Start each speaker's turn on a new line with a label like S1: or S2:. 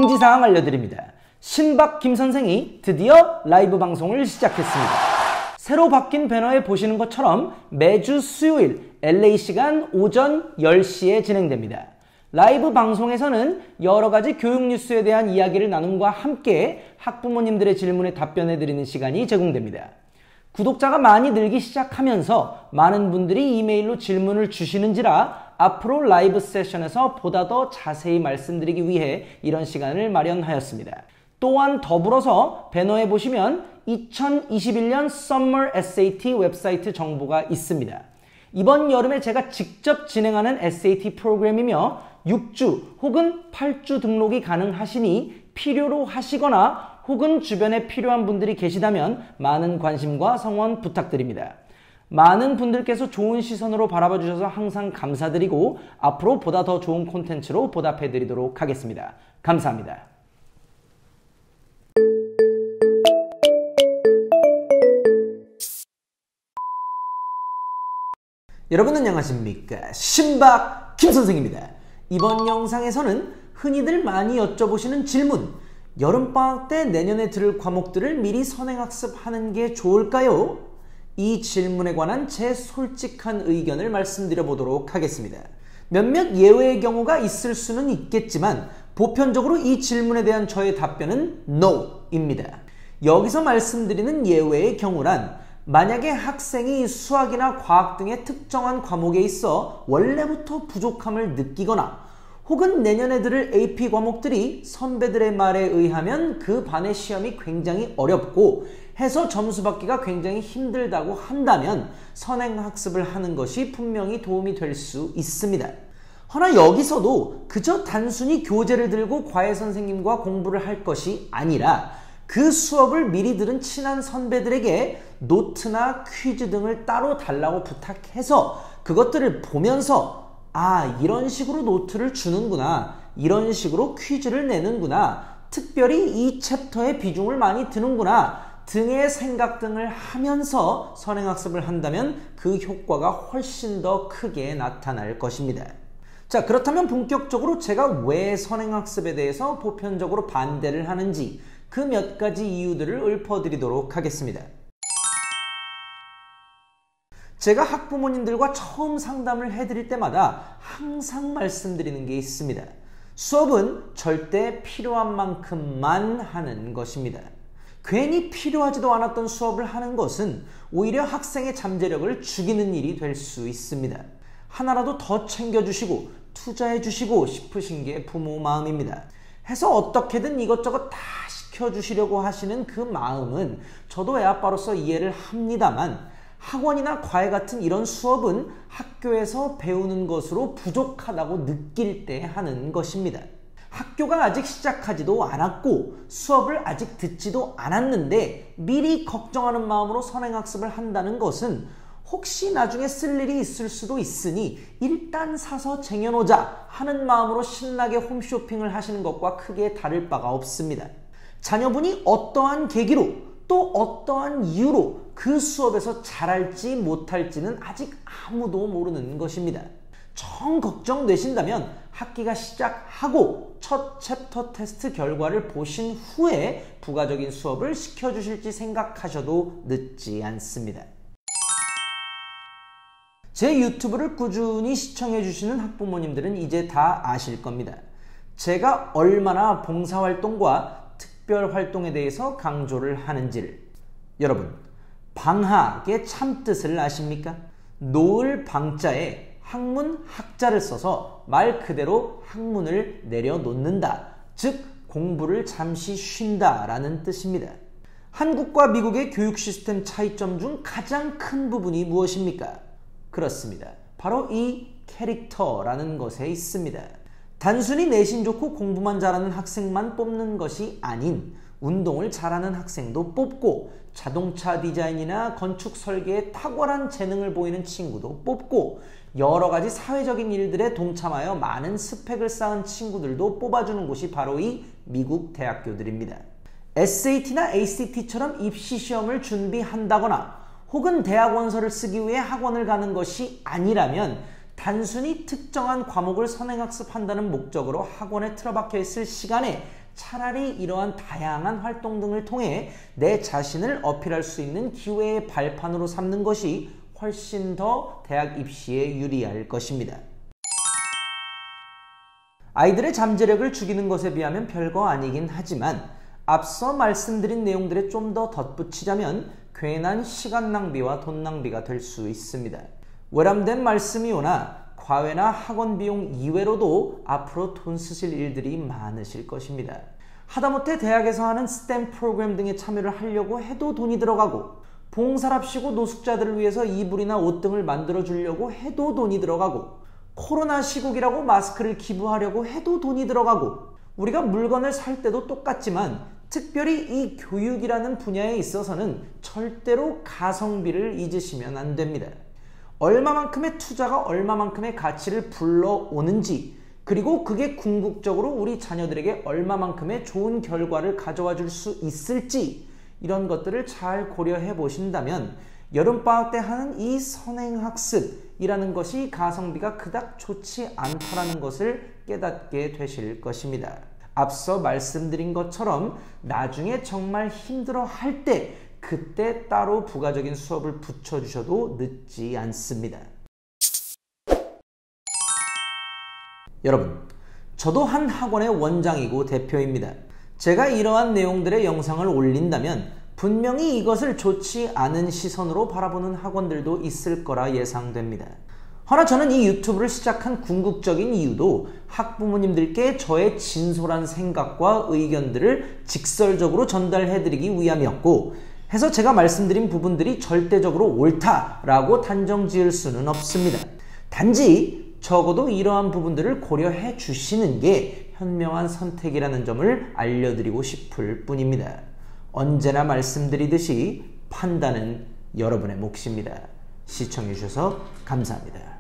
S1: 공지사항 알려드립니다. 신박 김선생이 드디어 라이브 방송을 시작했습니다. 새로 바뀐 배너에 보시는 것처럼 매주 수요일 LA 시간 오전 10시에 진행됩니다. 라이브 방송에서는 여러가지 교육 뉴스에 대한 이야기를 나눔과 함께 학부모님들의 질문에 답변해드리는 시간이 제공됩니다. 구독자가 많이 늘기 시작하면서 많은 분들이 이메일로 질문을 주시는지라 앞으로 라이브 세션에서 보다 더 자세히 말씀드리기 위해 이런 시간을 마련하였습니다. 또한 더불어서 배너에 보시면 2021년 Summer SAT 웹사이트 정보가 있습니다. 이번 여름에 제가 직접 진행하는 SAT 프로그램이며 6주 혹은 8주 등록이 가능하시니 필요로 하시거나 혹은 주변에 필요한 분들이 계시다면 많은 관심과 성원 부탁드립니다. 많은 분들께서 좋은 시선으로 바라봐 주셔서 항상 감사드리고 앞으로 보다 더 좋은 콘텐츠로 보답해 드리도록 하겠습니다. 감사합니다. 여러분 안녕하십니까? 신박 김선생입니다. 이번 영상에서는 흔히들 많이 여쭤보시는 질문, 여름방학 때 내년에 들을 과목들을 미리 선행학습하는 게 좋을까요? 이 질문에 관한 제 솔직한 의견을 말씀드려 보도록 하겠습니다. 몇몇 예외의 경우가 있을 수는 있겠지만 보편적으로 이 질문에 대한 저의 답변은 NO입니다. 여기서 말씀드리는 예외의 경우란 만약에 학생이 수학이나 과학 등의 특정한 과목에 있어 원래부터 부족함을 느끼거나 혹은 내년에 들을 AP 과목들이 선배들의 말에 의하면 그 반의 시험이 굉장히 어렵고 해서 점수 받기가 굉장히 힘들다고 한다면 선행학습을 하는 것이 분명히 도움이 될 수 있습니다. 허나 여기서도 그저 단순히 교재를 들고 과외 선생님과 공부를 할 것이 아니라 그 수업을 미리 들은 친한 선배들에게 노트나 퀴즈 등을 따로 달라고 부탁해서 그것들을 보면서 이런 식으로 노트를 주는구나, 이런 식으로 퀴즈를 내는구나, 특별히 이 챕터에 비중을 많이 두는구나 등의 생각 등을 하면서 선행학습을 한다면 그 효과가 훨씬 더 크게 나타날 것입니다. 자, 그렇다면 본격적으로 제가 왜 선행학습에 대해서 보편적으로 반대를 하는지 그 몇 가지 이유들을 읊어드리도록 하겠습니다. 제가 학부모님들과 처음 상담을 해드릴 때마다 항상 말씀드리는 게 있습니다. 수업은 절대 필요한 만큼만 하는 것입니다. 괜히 필요하지도 않았던 수업을 하는 것은 오히려 학생의 잠재력을 죽이는 일이 될 수 있습니다. 하나라도 더 챙겨주시고 투자해주시고 싶으신 게 부모 마음입니다. 해서 어떻게든 이것저것 다 시켜주시려고 하시는 그 마음은 저도 애아빠로서 이해를 합니다만 학원이나 과외 같은 이런 수업은 학교에서 배우는 것으로 부족하다고 느낄 때 하는 것입니다. 학교가 아직 시작하지도 않았고 수업을 아직 듣지도 않았는데 미리 걱정하는 마음으로 선행학습을 한다는 것은 혹시 나중에 쓸 일이 있을 수도 있으니 일단 사서 쟁여놓자 하는 마음으로 신나게 홈쇼핑을 하시는 것과 크게 다를 바가 없습니다. 자녀분이 어떠한 계기로 또 어떠한 이유로 그 수업에서 잘할지 못할지는 아직 아무도 모르는 것입니다. 정 걱정되신다면 학기가 시작하고 첫 챕터 테스트 결과를 보신 후에 부가적인 수업을 시켜주실지 생각하셔도 늦지 않습니다. 제 유튜브를 꾸준히 시청해주시는 학부모님들은 이제 다 아실 겁니다. 제가 얼마나 봉사활동과 특별활동에 대해서 강조를 하는지를. 여러분, 방학의 참뜻을 아십니까? 놓을 방자에 학문 학자를 써서 말 그대로 학문을 내려놓는다. 즉 공부를 잠시 쉰다 라는 뜻입니다. 한국과 미국의 교육 시스템 차이점 중 가장 큰 부분이 무엇입니까? 그렇습니다. 바로 이 캐릭터라는 것에 있습니다. 단순히 내신 좋고 공부만 잘하는 학생만 뽑는 것이 아닌 운동을 잘하는 학생도 뽑고 자동차 디자인이나 건축 설계에 탁월한 재능을 보이는 친구도 뽑고 여러 가지 사회적인 일들에 동참하여 많은 스펙을 쌓은 친구들도 뽑아주는 곳이 바로 이 미국 대학교들입니다. SAT나 ACT처럼 입시시험을 준비한다거나 혹은 대학 원서를 쓰기 위해 학원을 가는 것이 아니라면 단순히 특정한 과목을 선행학습한다는 목적으로 학원에 틀어박혀 있을 시간에 차라리 이러한 다양한 활동 등을 통해 내 자신을 어필할 수 있는 기회의 발판으로 삼는 것이 훨씬 더 대학 입시에 유리할 것입니다. 아이들의 잠재력을 죽이는 것에 비하면 별거 아니긴 하지만 앞서 말씀드린 내용들에 좀 더 덧붙이자면 괜한 시간 낭비와 돈 낭비가 될 수 있습니다. 외람된 말씀이 오나 과외나 학원 비용 이외로도 앞으로 돈 쓰실 일들이 많으실 것입니다. 하다못해 대학에서 하는 스템 프로그램 등에 참여를 하려고 해도 돈이 들어가고, 봉사랍시고 노숙자들을 위해서 이불이나 옷 등을 만들어 주려고 해도 돈이 들어가고, 코로나 시국이라고 마스크를 기부하려고 해도 돈이 들어가고, 우리가 물건을 살 때도 똑같지만 특별히 이 교육이라는 분야에 있어서는 절대로 가성비를 잊으시면 안 됩니다. 얼마만큼의 투자가 얼마만큼의 가치를 불러오는지, 그리고 그게 궁극적으로 우리 자녀들에게 얼마만큼의 좋은 결과를 가져와 줄 수 있을지, 이런 것들을 잘 고려해 보신다면 여름방학 때 하는 이 선행학습이라는 것이 가성비가 그닥 좋지 않다는 것을 깨닫게 되실 것입니다. 앞서 말씀드린 것처럼 나중에 정말 힘들어 할 때 그때 따로 부가적인 수업을 붙여주셔도 늦지 않습니다. 여러분, 저도 한 학원의 원장이고 대표입니다. 제가 이러한 내용들의 영상을 올린다면 분명히 이것을 좋지 않은 시선으로 바라보는 학원들도 있을 거라 예상됩니다. 허나 저는 이 유튜브를 시작한 궁극적인 이유도 학부모님들께 저의 진솔한 생각과 의견들을 직설적으로 전달해드리기 위함이었고, 해서 제가 말씀드린 부분들이 절대적으로 옳다라고 단정 지을 수는 없습니다. 단지 적어도 이러한 부분들을 고려해 주시는 게 현명한 선택이라는 점을 알려드리고 싶을 뿐입니다. 언제나 말씀드리듯이 판단은 여러분의 몫입니다. 시청해 주셔서 감사합니다.